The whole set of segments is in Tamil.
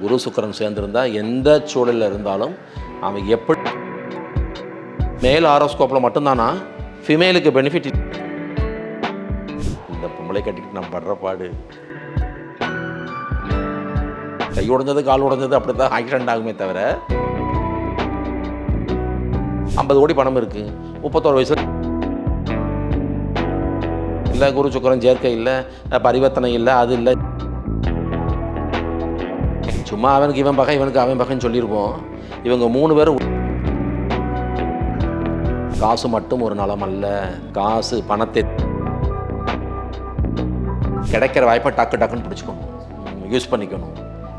குரு சுக்கிரன் சேர்ந்திருந்தால் எந்த சூழலில் இருந்தாலும் அவன் எப்படி மேல் ஆரோஸ்கோப்பில் மட்டும்தானா ஃபீமேலுக்கு பெனிஃபிட். இந்த பொம்பளை கட்டிக்கிட்டு நான் படுற பாடு, கை உடைஞ்சது கால் உடைஞ்சது அப்படி தான் ஆக்சிடென்ட் ஆகுமே தவிர 50 கோடி பணம் இருக்குது, 31 வயசு இல்லை, குரு சுக்கிரன் சேர்க்கை இல்லை, பரிவர்த்தனை இல்லை, அது இல்லை. சும்மா அவனுக்கு இவன் பகை இவனுக்கு அவன் பகைன்னு சொல்லியிருப்போம். இவங்க 3 பேரும் காசு மட்டும் ஒரு நலம் அல்ல. காசு பணத்தை கிடைக்கிற வாய்ப்பை டக்குன்னு பிடிச்சிக்கணும், யூஸ் பண்ணிக்கணும்,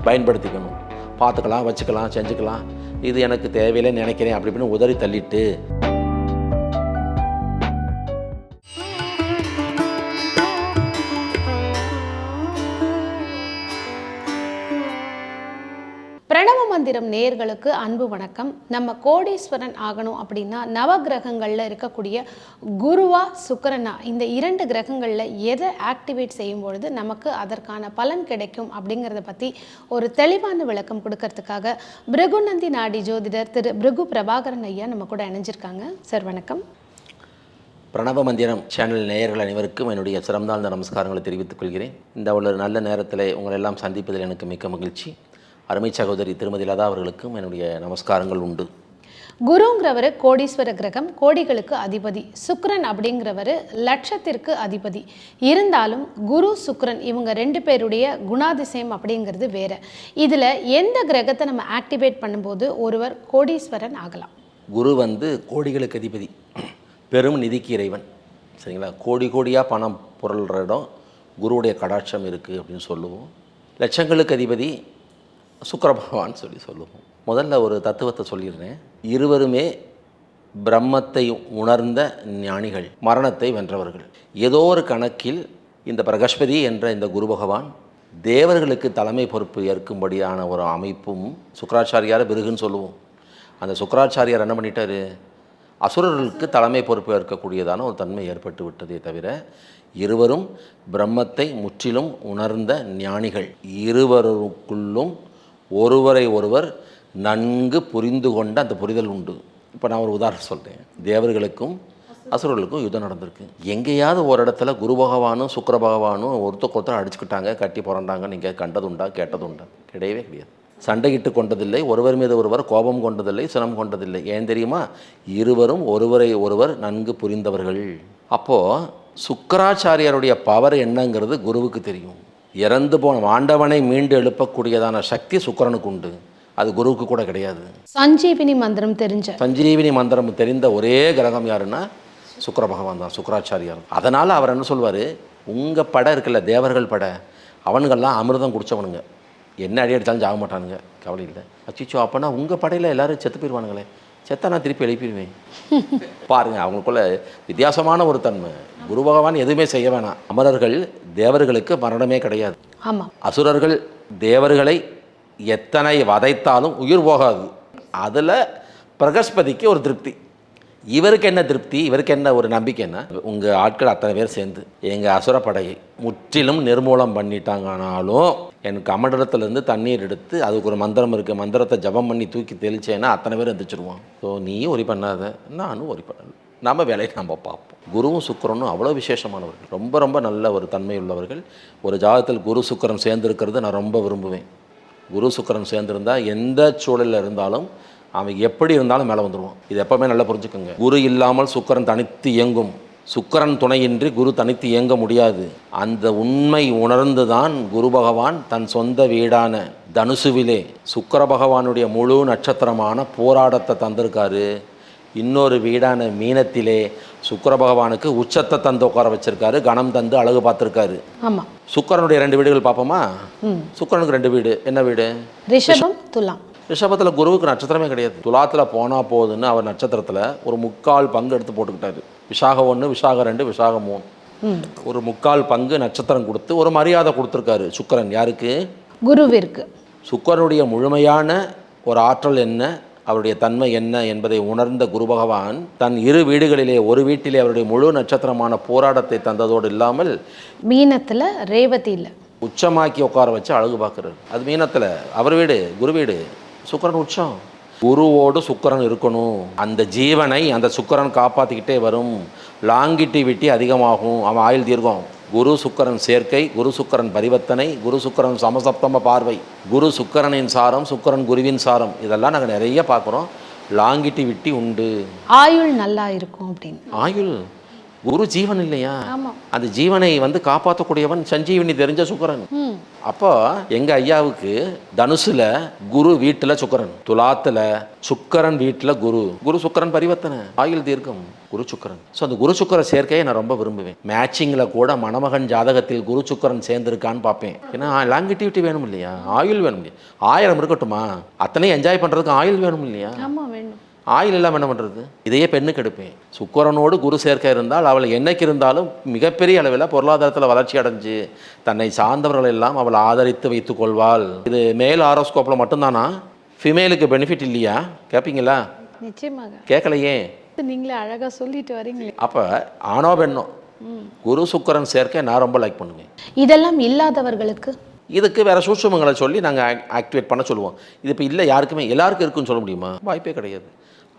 பயன்படுத்திக்கணும், பார்த்துக்கலாம், வச்சுக்கலாம், செஞ்சுக்கலாம். இது எனக்கு தேவையில்லைன்னு நினைக்கிறேன் அப்படி இப்படின்னு உதறி தள்ளிட்டு பிரணவ மந்திரம் நேயர்களுக்கு அன்பு வணக்கம். நம்ம கோடீஸ்வரன் ஆகணும் அப்படின்னா நவகிரகங்களில் இருக்கக்கூடிய குருவா சுக்கிரனா இந்த 2 கிரகங்களில் எதை ஆக்டிவேட் செய்யும் பொழுது நமக்கு அதற்கான பலன் கிடைக்கும் அப்படிங்கிறத பற்றி ஒரு தெளிவான விளக்கம் கொடுக்கறதுக்காக பிருகுநந்தி நாடி ஜோதிடர் திரு பிருகு பிரபாகரன் ஐயா நம்ம கூட இணைஞ்சிருக்காங்க. சார் வணக்கம். பிரணவ மந்திரம் சேனல் நேயர்கள் அனைவருக்கும் என்னுடைய சிறந்தாழ்ந்த நமஸ்காரங்களை தெரிவித்துக் கொள்கிறேன். இந்த ஒரு நல்ல நேரத்தில் உங்களை எல்லாம் சந்திப்பதில் எனக்கு மிக்க மகிழ்ச்சி. அருமை சகோதரி திருமதி லதா அவர்களுக்கும் என்னுடைய நமஸ்காரங்கள் உண்டு. குருங்கிறவர் கோடீஸ்வர கிரகம், கோடிகளுக்கு அதிபதி. சுக்கிரன் அப்படிங்கிறவர் லட்சத்திற்கு அதிபதி. இருந்தாலும் குரு சுக்கிரன் இவங்க 2 பேருடைய குணாதிசயம் அப்படிங்கிறது வேற. இதில் எந்த கிரகத்தை நம்ம ஆக்டிவேட் பண்ணும்போது ஒருவர் கோடீஸ்வரன் ஆகலாம்? குரு கோடிகளுக்கு அதிபதி, பெரும் நிதிக்கு இறைவன். சரிங்களா? கோடியாக பணம் புரள்ற இடம் குருவுடைய கடாட்சம் இருக்குது அப்படின்னு சொல்லுவோம். லட்சங்களுக்கு அதிபதி சுக்கிர பகவான் சொல்லுவோம். முதல்ல ஒரு தத்துவத்தை சொல்லிடுறேன். இருவருமே பிரம்மத்தை உணர்ந்த ஞானிகள், மரணத்தை வென்றவர்கள். ஏதோ ஒரு கணக்கில் இந்த பிரகஸ்பதி என்ற இந்த குரு பகவான் தேவர்களுக்கு தலைமை பொறுப்பு ஏற்கும்படியான ஒரு அமைப்பும் சுக்கராச்சாரியாரை பிருகுன்னு சொல்லுவோம். அந்த சுக்கராச்சாரியார் என்ன பண்ணிட்டாரு, அசுரர்களுக்கு தலைமை பொறுப்பு ஏற்கக்கூடியதான ஒரு தன்மை ஏற்பட்டு விட்டதே தவிர இருவரும் பிரம்மத்தை முற்றிலும் உணர்ந்த ஞானிகள். இருவருக்குள்ளும் ஒருவரை ஒருவர் நன்கு புரிந்து கொண்ட அந்த புரிதல் உண்டு. இப்போ நான் ஒரு உதாரணம் சொல்கிறேன். தேவர்களுக்கும் அசுரர்களுக்கும் யுத்தம் நடந்திருக்கு. எங்கேயாவது ஒரு இடத்துல குரு பகவானும் சுக்கிர பகவானும் ஒருத்தர் அடிச்சுக்கிட்டாங்க, கட்டி புரண்டாங்க, நீங்கள் கண்டதுண்டா கேட்டதுண்டா? கிடையவே கிடையாது. சண்டையிட்டு கொண்டதில்லை, ஒருவர் மீது ஒருவர் கோபம் கொண்டதில்லை, சினம் கொண்டதில்லை. ஏன் தெரியுமா? இருவரும் ஒருவரை ஒருவர் நன்கு புரிந்தவர்கள். அப்போது சுக்கராச்சாரியாருடைய பவர் என்னங்கிறது குருவுக்கு தெரியும். இறந்து போன ஆண்டவனை மீண்டு எழுப்பக்கூடியதான சக்தி சுக்கிரனுக்கு உண்டு, அது குருவுக்கு கூட கிடையாது. சஞ்சீவினி மந்திரம் தெரிந்த ஒரே கிரகம் யாருன்னா சுக்கிர பகவான் தான், சுக்கராச்சாரியார். அதனால் அவர் என்ன சொல்வார், உங்கள் படை இருக்குல்ல, தேவர்கள் படை, அவனுங்கள்லாம் அமிர்தம் குடித்தவனுங்க, என்ன அடி அடித்தாலும் ஜாக மாட்டானுங்க, கவலை இல்லை. அச்சிச்சோ, அப்போனா உங்கள் படையில் எல்லோரும் செத்து போயிடுவானுங்களே, செத்தா நான் திருப்பி எழுப்பிடுவேன். பாருங்கள், அவங்களுக்குள்ள வித்தியாசமான ஒரு தன்மை. குரு பகவான் எதுவுமே செய்ய வேணாம். அமரர்கள் தேவர்களுக்கு மரணமே கிடையாது. ஆமாம். அசுரர்கள் தேவர்களை எத்தனை வதைத்தாலும் உயிர் போகாது. அதில் பிரகஸ்பதிக்கு ஒரு திருப்தி. இவருக்கு என்ன திருப்தி, இவருக்கு என்ன ஒரு நம்பிக்கை, என்ன உங்கள் ஆட்கள் அத்தனை பேர் சேர்ந்து எங்கள் அசுரப்படையை முற்றிலும் நிர்மூலம் பண்ணிட்டாங்கனாலும் என் கமண்டலத்திலேருந்து தண்ணீர் எடுத்து அதுக்கு ஒரு மந்திரம் இருக்குது, மந்திரத்தை ஜபம் பண்ணி தூக்கி தெளிச்சேன்னா அத்தனை பேர் எந்திரிச்சிருவோம். ஸோ நீயும் ஒரி பண்ணாத, நானும் ஒரி பண்ணல, நம்ம வேலையை நம்ம பார்ப்போம். குருவும் சுக்கிரனும் அவ்வளோ விசேஷமானவர்கள், ரொம்ப ரொம்ப நல்ல ஒரு தன்மை உள்ளவர்கள். ஒரு ஜாதகத்தில் குரு சுக்கிரன் சேர்ந்துருக்கிறது நான் ரொம்ப விரும்புவேன். குரு சுக்கிரன் சேர்ந்துருந்தால் எந்த சூழலில் இருந்தாலும் அவன் எப்படி இருந்தாலும் மேலே வந்துடுவான். இது எப்போவுமே நல்லா புரிஞ்சுக்கோங்க. குரு இல்லாமல் சுக்கிரன் தனித்து இயங்கும், சுக்கிரன் துணையின்றி குரு தனித்து இயங்க முடியாது. அந்த உண்மை உணர்ந்து தான் குரு பகவான் தன் சொந்த வீடான தனுசுவிலே சுக்கிர பகவானுடைய முழு நட்சத்திரமான போராடத்தை தந்திருக்காரு. இன்னொரு வீடான மீனத்திலே சுக்கிர பகவானுக்கு உச்சத்தை தந்து உட்கார வச்சிருக்காரு, கணம் தந்து அழகு பார்த்துருக்காரு. ஆமாம். சுக்கிரனுடைய 2 வீடுகள் பார்ப்போமா? சுக்கிரனுக்கு 2 வீடு. என்ன வீடு? ரிஷபம், துலாம். ரிஷபத்தில் குருவுக்கு நட்சத்திரமே கிடையாது. துலாத்தில் போனால் போகுதுன்னு அவர் நட்சத்திரத்தில் ஒரு 3/4 பங்கு எடுத்து போட்டுக்கிட்டாரு. விசாகம் 1, விசாகம் 2, விசாகம் 3, ஒரு 3/4 பங்கு நட்சத்திரம் கொடுத்து ஒரு மரியாதை கொடுத்துருக்காரு சுக்கிரன். யாருக்கு? குருவிற்கு. சுக்கிரனுடைய முழுமையான ஒரு ஆற்றல் என்ன, அவருடைய தன்மை என்ன என்பதை உணர்ந்த குரு பகவான் தன் 2 வீடுகளிலே ஒரு வீட்டிலே அவருடைய முழு நட்சத்திரமான போராடத்தை தந்ததோடு இல்லாமல் மீனத்தில் ரேவதி இல்லை, உச்சமாக்கி உட்கார வச்சு அழகு பார்க்குறாரு. அது மீனத்தில் அவர் வீடு குரு வீடு, சுக்கிரன் உச்சம். குருவோடு சுக்கிரன் இருக்கணும். அந்த ஜீவனை அந்த சுக்கிரன் காப்பாற்றிக்கிட்டே வரும். லாங்கிட்டிவிட்டி அதிகமாகும், அவன் ஆயுள் தீர்க்கம். குரு சுக்கிரன் சேர்க்கை, குரு சுக்கிரன் பரிவர்த்தனை, குரு சுக்கிரன் சமசப்தம பார்வை, குரு சுக்கிரனின் சாரம், சுக்கிரன் குருவின் சாரம், இதெல்லாம் நாங்கள் நிறைய பார்க்குறோம். லாங்கிட்டிவிட்டி உண்டு, ஆயுள் நல்லா இருக்கும் அப்படின்னு. ஆயுள். குரு ஜீவன் இல்லையா, ஆமாம். அந்த ஜீவனை காப்பாற்றக்கூடியவன் சஞ்சீவனி தெரிஞ்ச சுக்கிரன். அப்போ எங்கள் ஐயாவுக்கு தனுசுல குரு வீட்டில் சுக்கிரன், துலாத்தில் சுக்கிரன் வீட்டில் குரு, குரு சுக்கிரன் பரிவர்த்தனை, ஆயுள் தீர்க்கம், குரு சுக்கிரன். ஸோ அந்த குரு சுக்கிர சேர்க்கையை நான் ரொம்ப விரும்புவேன். மேட்சிங்கில் கூட மணமகன் ஜாதகத்தில் குரு சுக்கிரன் சேர்ந்துருக்கான்னு பார்ப்பேன். ஏன்னா லாங்கிட்டிவிட்டி வேணும் இல்லையா, ஆயுள் வேணும் இல்லையா. 1000 இருக்கட்டுமா, அத்தனையும் என்ஜாய் பண்ணுறதுக்கு ஆயுள் வேணும் இல்லையா. ஆமாம், வேணும். ஆயில் இல்லாமல் என்ன பண்ணுறது. இதையே பெண்ணுக்கு எடுப்பேன். சுக்கிரனோடு குரு சேர்க்கை இருந்தால் அவள் என்னைக்கு இருந்தாலும் மிகப்பெரிய அளவில் பொருளாதாரத்தில் வளர்ச்சி அடைஞ்சு தன்னை சார்ந்தவர்கள் எல்லாம் அவள் ஆதரித்து வைத்து கொள்வாள். இது மேல் ஆரோஸ்கோப்பில் மட்டும்தானா, ஃபீமேலுக்கு பெனிஃபிட் இல்லையா கேட்பீங்களா? நிச்சயமாக கேட்கலையே. நீங்களே அழகாக சொல்லிட்டு வரீங்களே. அப்போ ஆணோ பெண்ணோ குரு சுக்கிரன் சேர்க்கை நான் ரொம்ப லைக் பண்ணுவேன். இதெல்லாம் இல்லாதவர்களுக்கு இதுக்கு வேறு சூட்சுமங்களை சொல்லி நாங்கள் ஆக்டிவேட் பண்ண சொல்லுவோம். இது இப்போ இல்லை யாருக்குமே, எல்லாருக்கும் இருக்குன்னு சொல்ல முடியுமா, வாய்ப்பே கிடையாது.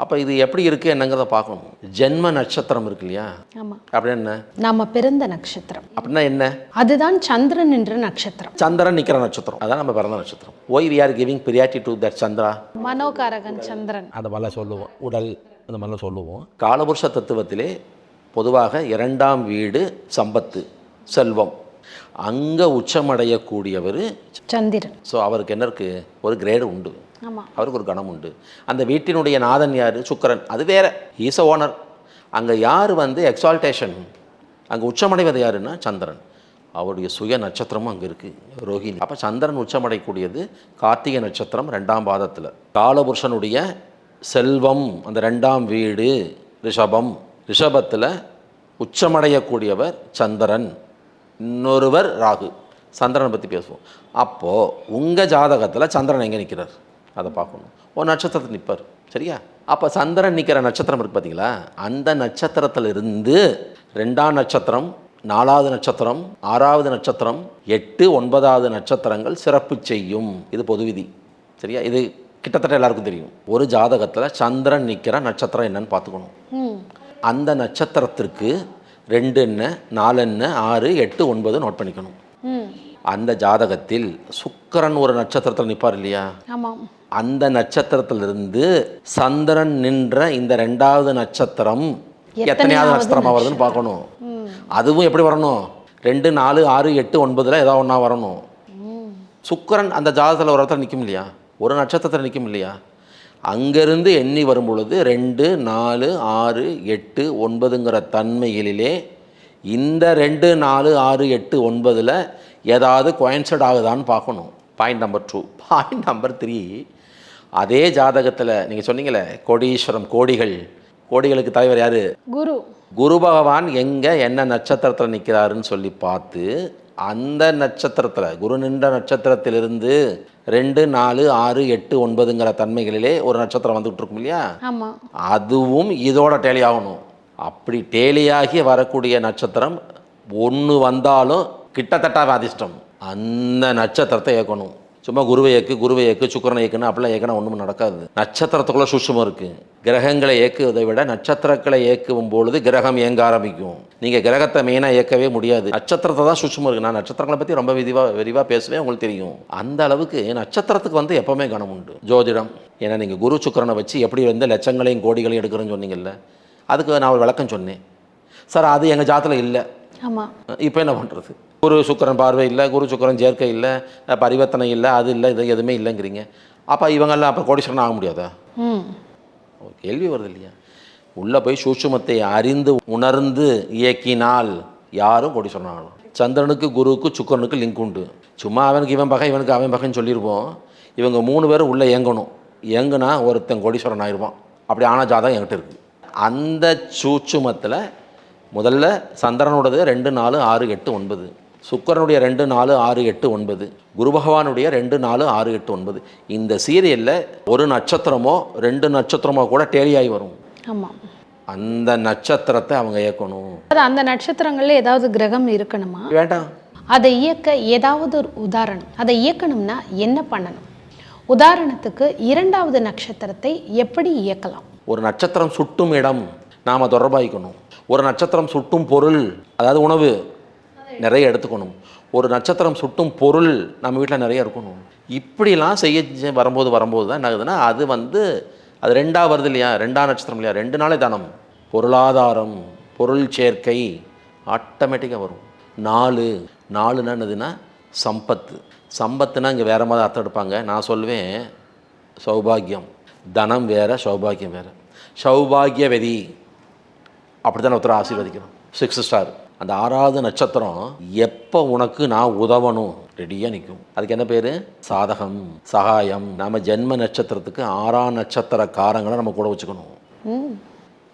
அப்போ இது எப்படி இருக்குது என்னங்கிறத பார்க்கணும். ஜென்ம நட்சத்திரம் இருக்கு இல்லையா, ஆமாம். அப்படின்னா என்ன, நாம பிறந்த நட்சத்திரம் அப்படின்னா என்ன, அதுதான் சந்திரன் என்ற நட்சத்திரம். சந்திரன் நிற்கிற நட்சத்திரம், அதான் நம்ம பிறந்த நட்சத்திரம். Why we are giving priority to that Chandra, மனோகாரகன் சந்திரன், அந்த மாதிரிலாம் சொல்லுவோம். உடல் அந்த மாதிரிலாம் சொல்லுவோம். காலபுருஷ தத்துவத்திலே பொதுவாக 2ஆம் வீடு சம்பத்து செல்வம், அங்கே உச்சமடையக்கூடியவர் சந்திரன். ஸோ அவருக்கு என்ன இருக்குது, ஒரு கிரேடு உண்டு, ஆமாம், அவருக்கு ஒரு கணம் உண்டு. அந்த வீட்டினுடைய நாதன் யார், சுக்கிரன், அது வேற, ஈஸ் அ ஓனர். அங்கே யார் எக்ஸால்டேஷன், அங்கே உச்சமடைவது யாருன்னா சந்திரன். அவருடைய சுய நட்சத்திரமும் அங்கே இருக்குது, ரோஹிணி. அப்போ சந்திரன் உச்சமடையக்கூடியது கார்த்திகை நட்சத்திரம் 2ஆம் பாதத்தில். காலபுருஷனுடைய செல்வம் அந்த 2ஆம் வீடு ரிஷபம், ரிஷபத்தில் உச்சமடையக்கூடியவர் சந்திரன், இன்னொருவர் ராகு. சந்திரனை பற்றி பேசுவோம். அப்போது உங்கள் ஜாதகத்தில் சந்திரன் எங்கே நிற்கிறார் அதை பார்க்கணும். ஒரு நட்சத்திரத்தில் நிற்பார், சரியா. அப்போ சந்திரன் நிற்கிற நட்சத்திரம் இருக்குது பார்த்தீங்களா, அந்த நட்சத்திரத்திலிருந்து 2ஆம் நட்சத்திரம், 4வது நட்சத்திரம், 6வது நட்சத்திரம், 8, 9வது நட்சத்திரங்கள் சிறப்பு செய்யும். இது பொது விதி, சரியா. இது கிட்டத்தட்ட எல்லாருக்கும் தெரியும். ஒரு ஜாதகத்தில் சந்திரன் நிற்கிற நட்சத்திரம் என்னன்னு பார்த்துக்கணும். அந்த நட்சத்திரத்திற்கு 2 என்ன, 4 என்ன, 6, 8, 9 நோட் பண்ணிக்கணும். அந்த ஜாதகத்தில் சுக்கிரன் ஒரு நட்சத்திரத்தில் நிற்பார் இல்லையா, ஆமாம். அந்த நட்சத்திரத்திலிருந்து சந்திரன் நின்ற இந்த 2வது நட்சத்திரம் எத்தனையாவது நட்சத்திரமாக வருதுன்னு பார்க்கணும். அதுவும் எப்படி வரணும், 2, 4, 6, 8, 9 ஏதாவது ஒன்றா வரணும். சுக்கிரன் அந்த ஜாதகத்தில் ஒரு இடத்துல நிற்கும் இல்லையா, ஒரு நட்சத்திரத்தில் நிற்கும் இல்லையா, அங்கேருந்து எண்ணி வரும் பொழுது 2, 4, 6, 8, 9ங்கிற தன்மைகளிலே இந்த 2, 4, 6, 8, 9 ஏதாவது கோயின்சைட் ஆகுதான்னு பார்க்கணும். Point number 2. பாயிண்ட் நம்பர் 3, அதே ஜாதகத்தில் நீங்கள் சொன்னீங்களே கோடீஸ்வரம், கோடிகளுக்கு தலைவர் யார், குரு. குரு பகவான் எங்கே என்ன நட்சத்திரத்தில் நிற்கிறாருன்னு சொல்லி பார்த்து அந்த நட்சத்திரத்தில் குரு நின்ற நட்சத்திரத்திலிருந்து 2, 4, 6, 8, 9ங்கிற தன்மைகளிலே ஒரு நட்சத்திரம் வந்துகிட்டு இருக்கும் இல்லையா, ஆமாம். அதுவும் இதோட டேலி ஆகணும். அப்படி டேலியாகி வரக்கூடிய நட்சத்திரம் ஒன்று வந்தாலும் கிட்டத்தட்ட அதிர்ஷ்டம். அந்த நட்சத்திரத்தை இயக்கணும். சும்மா குருவை ஏக்கு சுக்கிரனை ஏக்குன்னு அப்படிலாம் ஏக்கினா ஒன்றும் நடக்காது. நட்சத்திரத்துக்குள்ளே சூட்சுமம் இருக்குது. கிரகங்களை இயக்குவதை விட நட்சத்திரங்களை இயக்கும் பொழுது கிரகம் இயங்க ஆரம்பிக்கும். நீங்கள் கிரகத்தை மெயினாக இயக்கவே முடியாது, நட்சத்திரத்தை தான் சூட்சுமம் இருக்குது. நான் நட்சத்திரங்களை பற்றி ரொம்ப விரிவாக பேசுவேன், உங்களுக்கு தெரியும். அந்த அளவுக்கு நட்சத்திரத்துக்கு எப்போவுமே கணம் உண்டு. ஜோதிடம், ஏன்னா நீங்கள் குரு சுக்கிரனை வச்சு எப்படி லட்சங்களையும் கோடிகளையும் எடுக்கிறேன்னு சொன்னீங்கல்ல, அதுக்கு நான் ஒரு விளக்கம் சொன்னேன். சார் அது எங்கள் ஜாதத்தில் இல்லை. ஆமாம். இப்போ என்ன பண்ணுறது, குரு சுக்கிரன் பார்வை இல்லை, குரு சுக்கிரன் சேர்க்கை இல்லை, பரிவர்த்தனை இல்லை, அது இல்லை, இது எதுவுமே இல்லைங்கிறீங்க. அப்போ இவங்கெல்லாம் அப்போ கோடீஸ்வரன் ஆக முடியாதா, கேள்வி வருது இல்லையா. உள்ளே போய் சூட்சுமத்தை அறிந்து உணர்ந்து இயக்கினால் யாரும் கோடீஸ்வரன் ஆகலாம். சந்திரனுக்கு குருவுக்கு சுக்கிரனுக்கு லிங்க் உண்டு. சும்மா அவனுக்கு இவன் பகை இவனுக்கு அவன் பகைன்னு சொல்லியிருப்போம். இவங்க 3 பேரும் உள்ளே இயங்குனா ஒருத்தன் கோடீஸ்வரன் ஆயிடுவான். அப்படி ஆன ஜாதகம் என்கிட்ட இருக்குது. அந்த சூட்சுமத்தில் முதல்ல சந்திரனுடையது 2, 4, 6, 8, 9, சுக்கிரனுடைய 2, 4, 6, 8, 9, குரு பகவானுடைய 2, 4, 6, 8, 9. இந்த சீரியலில் ஒரு நட்சத்திரமோ 2 நட்சத்திரமோ கூட டேலியாகி வரும். ஆமாம். அந்த நட்சத்திரத்தை அவங்க இயக்கணும். அது அந்த நட்சத்திரங்களில் ஏதாவது கிரகம் இருக்கணுமா? வேண்டாம். அதை இயக்க ஏதாவது ஒரு உதாரணம், அதை இயக்கணும்னா என்ன பண்ணணும்? உதாரணத்துக்கு 2வது நட்சத்திரத்தை எப்படி இயக்கலாம்? ஒரு நட்சத்திரம் சுட்டும் இடம் நாம் தொடர்பாய்க்கணும். ஒரு நட்சத்திரம் சுட்டும் பொருள், அதாவது உணவு நிறைய எடுத்துக்கணும். ஒரு நட்சத்திரம் சுட்டும் பொருள் நம்ம வீட்டில் நிறைய இருக்கணும். இப்படிலாம் செய்ய வரும்போது தான் என்ன ஆகுதுன்னா, அது 2ஆக வருது இல்லையா, 2ஆம் நட்சத்திரம் இல்லையா, 2 நாளே தனம், பொருளாதாரம், பொருள் சேர்க்கை ஆட்டோமேட்டிக்காக வரும். 4 என்னதுன்னா சம்பத்துனா இங்கே வேறு மாதிரி அர்த்தம் எடுப்பாங்க. நான் சொல்லுவேன் சௌபாகியம். தனம் வேறு, சௌபாகியம் வேறு. சௌபாகியவதி அப்படி தான் ஒருத்தர் ஆசீர்வதிக்கணும். 6 ஸ்டார். அந்த 6வது நட்சத்திரம் எப்போ உனக்கு நான் உதவணும் ரெடியாக நிற்கும். அதுக்கு என்ன பேர்? சாதகம், சகாயம். நம்ம ஜென்ம நட்சத்திரத்துக்கு 6ஆம் நட்சத்திர காரங்களை நம்ம கூட வச்சுக்கணும்.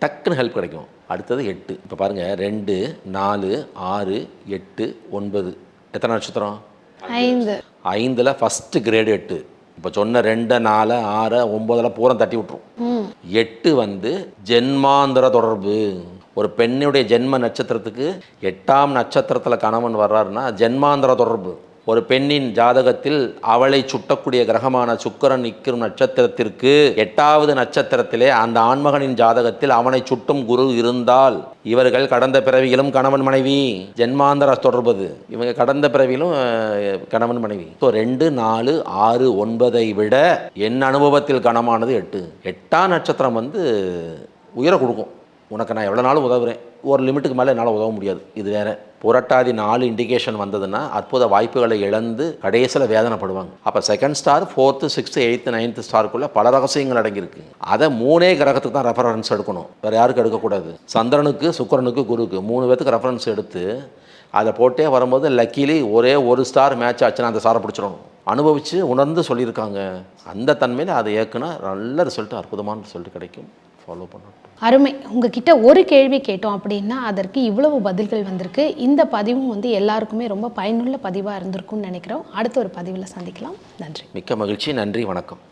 டக்குன்னு ஹெல்ப் கிடைக்கும். அடுத்தது 8. இப்போ பாருங்கள், 2, 4, 6, 8, 9 எத்தனை நட்சத்திரம்? 5ல் ஃபஸ்ட்டு கிரேடு 8. இப்போ சொன்ன 2, 4, 6, 9 பூரா தட்டி விட்டுரும். 8 ஜென்மாந்திர தொடர்பு. ஒரு பெண்ணுடைய ஜென்ம நட்சத்திரத்துக்கு 8ஆம் நட்சத்திரத்தில் கணவன் வர்றாருன்னா ஜென்மாந்திர தொடர்பு. ஒரு பெண்ணின் ஜாதகத்தில் அவளை சுட்டக்கூடிய கிரகமான சுக்கிரன் நிற்கும் நட்சத்திரத்திற்கு 8வது நட்சத்திரத்திலே அந்த ஆண்மகனின் ஜாதகத்தில் அவனை சுட்டும் குரு இருந்தால் இவர்கள் கடந்த பிறவியிலும் கணவன் மனைவி. ஜென்மாந்தர தொடர்பது. இவங்க கடந்த பிறவியிலும் கணவன் மனைவி. ஸோ 2, 4, 6, 9 விட என் அனுபவத்தில் கணமானது 8. 8ஆம் நட்சத்திரம் உயர கொடுக்கும். உனக்கு நான் எவ்வளோ நாளும் உதவுறேன், ஒரு லிமிட்டுக்கு மேலே என்னால் உதவ முடியாது, இது வேறு. புரட்டாதி 4 இண்டிகேஷன் வந்ததுன்னா அற்புத வாய்ப்புகளை இழந்து கடைசியில் வேதனைப்படுவாங்க. அப்போ 2nd star, 4th, 6th, 8th, 9th ஸ்டாருக்குள்ளே பல ரகசியங்கள் அடங்கியிருக்கு. அதை 3 கிரகத்துக்கு தான் ரெஃபரன்ஸ் எடுக்கணும், வேறு யாருக்கும் எடுக்கக்கூடாது. சந்திரனுக்கு, சுக்கிரனுக்கு, குருக்கு 3 பேத்துக்கு ரெஃபரன்ஸ் எடுத்து அதை போட்டே வரும்போது லக்கிலி ஒரே ஒரு ஸ்டார் மேட்ச் ஆச்சுன்னா அந்த ஸ்டாரை பிடிச்சிடணும். அனுபவித்து உணர்ந்து சொல்லியிருக்காங்க. அந்த தன்மையில் அதை ஏற்குனா நல்ல ரிசல்ட்டு, அற்புதமான ரிசல்ட் கிடைக்கும். ஃபாலோ பண்ணணும். அருமை. உங்ககிட்ட ஒரு கேள்வி கேட்டோம் அப்படின்னா அதற்கு இவ்வளவு பதில்கள் வந்திருக்கு. இந்த பதிவும் எல்லாருக்குமே ரொம்ப பயனுள்ள பதிவாக இருந்திருக்கும்னு நினைக்கிறோம். அடுத்த ஒரு பதிவில் சந்திக்கலாம். நன்றி. மிக்க மகிழ்ச்சி. நன்றி. வணக்கம்.